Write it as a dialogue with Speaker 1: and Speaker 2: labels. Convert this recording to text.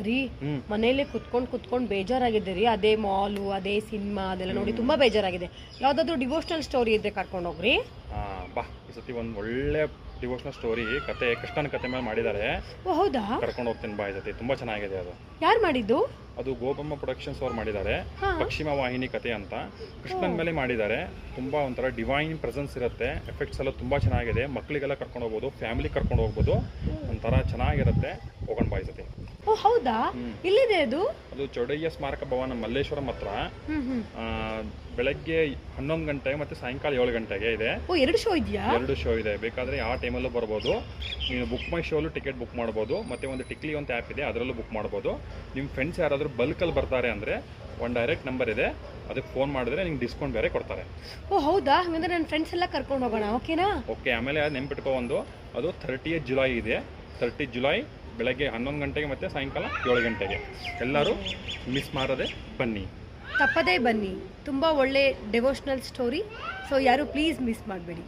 Speaker 1: ರೀ ಮನೇಲಿ ಕುತ್ಕೊಂಡು ಬೇಜಾರಾಗಿದೆ ರೀ. ಅದೇ ಮಾಲು, ಅದೇ ಸಿನಿಮಾ ಅದೆಲ್ಲ ನೋಡಿ ತುಂಬಾ ಬೇಜಾರಾಗಿದೆ. ಯಾವ್ದಾದ್ರು ಡಿವೋಷನಲ್ ಸ್ಟೋರಿ ಇದ್ರೆ ಕರ್ಕೊಂಡು ಹೋಗ್ರಿ.
Speaker 2: ಬಾ, ಈ ಸತಿ ಒಂದು ಒಳ್ಳೆ ಡಿವೋಷನಲ್ ಸ್ಟೋರಿ ಕತೆ, ಕೃಷ್ಣನ ಕತೆ ಮೇಲೆ ಮಾಡಿದ್ದಾರೆ.
Speaker 1: ಓ ಹೌದಾ?
Speaker 2: ಕರ್ಕೊಂಡು ಹೋಗ್ತೀನಿ ಬಾ ಈ ಸತಿ. ತುಂಬಾ ಚೆನ್ನಾಗಿದೆ ಅದು.
Speaker 1: ಯಾರು ಮಾಡಿದ್ದು?
Speaker 2: ಅದು ಗೋಬಮ್ಮ ಪ್ರೊಡಕ್ಷನ್ಸ್ ಅವ್ರು ಮಾಡಿದ್ದಾರೆ. ಪಶ್ಚಿಮ ವಾಹಿನಿ ಕತೆ ಅಂತ ಕೃಷ್ಣನ ಮೇಲೆ ಮಾಡಿದ್ದಾರೆ. ತುಂಬಾ ಒಂಥರ ಡಿವೈನ್ ಪ್ರೆಸೆನ್ಸ್ ಇರುತ್ತೆ. ಎಫೆಕ್ಟ್ಸ್ ಎಲ್ಲ ತುಂಬಾ ಚೆನ್ನಾಗಿದೆ. ಮಕ್ಕಳಿಗೆಲ್ಲ ಕರ್ಕೊಂಡು ಹೋಗ್ಬೋದು, ಫ್ಯಾಮಿಲಿ ಕರ್ಕೊಂಡು ಹೋಗ್ಬೋದು. ಒಂಥರ ಚೆನ್ನಾಗಿರುತ್ತೆ. ಹೋಗೋಣ ಬಾ ಈ ಸತಿ.
Speaker 1: ಓ ಹೌದಾ? ಇಲ್ಲಿದೆ ಅದು?
Speaker 2: ಅದು ಚೌಡಯ್ಯ ಸ್ಮಾರಕ ಭವನ ಮಲ್ಲೇಶ್ವರಂ ಹತ್ರ. ಬೆಳಗ್ಗೆ 11 ಗಂಟೆ ಮತ್ತೆ ಸಾಯಂಕಾಲ 7 ಗಂಟೆಗೆ ಇದೆ.
Speaker 1: ಓ, 2 ಶೋ ಇದೆಯಾ?
Speaker 2: 2 ಶೋ ಇದೆ. ಬೇಕಾದ್ರೆ ಆ ಟೈಮಲ್ಲೂ ಬರ್ಬೋದು. ನೀನು ಬುಕ್ ಮೈ ಶೋಲ್ಲೂ ಟಿಕೆಟ್ ಬುಕ್ ಮಾಡ್ಬೋದು. ಮತ್ತೆ ಒಂದು ಟಿಕ್ಲಿ ಅಂತ ಆ್ಯಪ್ ಇದೆ, ಅದರಲ್ಲೂ ಬುಕ್ ಮಾಡ್ಬೋದು. ನಿಮ್ಮ ಫ್ರೆಂಡ್ಸ್ ಯಾರಾದರೂ ಬಲ್ಕಲ್ಲಿ ಬರ್ತಾರೆ ಅಂದರೆ ಒಂದು ಡೈರೆಕ್ಟ್ ನಂಬರ್ ಇದೆ, ಅದಕ್ಕೆ ಫೋನ್ ಮಾಡಿದ್ರೆ ನಿಮ್ಗೆ ಡಿಸ್ಕೌಂಟ್ ಬೇರೆ ಕೊಡ್ತಾರೆ.
Speaker 1: ಓ ಹೌದಾ? ಹಾಗಂದ್ರೆ ನನ್ನ ಫ್ರೆಂಡ್ಸ್ ಎಲ್ಲ ಕರ್ಕೊಂಡು ಹೋಗೋಣ, ಓಕೆನಾ?
Speaker 2: ಓಕೆ. ಆಮೇಲೆ ನೆನ್ಪಿಟ್ಕೊ, ಅದು 30 ಜುಲೈ ಇದೆ. 30 ಜುಲೈ ಬೆಳಗ್ಗೆ 11 ಗಂಟೆಗೆ ಮತ್ತು ಸಾಯಂಕಾಲ 7 ಗಂಟೆಗೆ. ಎಲ್ಲರೂ ಮಿಸ್ ಮಾಡದೆ ಬನ್ನಿ,
Speaker 1: ತಪ್ಪದೇ ಬನ್ನಿ. ತುಂಬ ಒಳ್ಳೆ ಡಿವೋಷನಲ್ ಸ್ಟೋರಿ. ಸೊ ಯಾರು ಪ್ಲೀಸ್ ಮಿಸ್ ಮಾಡಬೇಡಿ.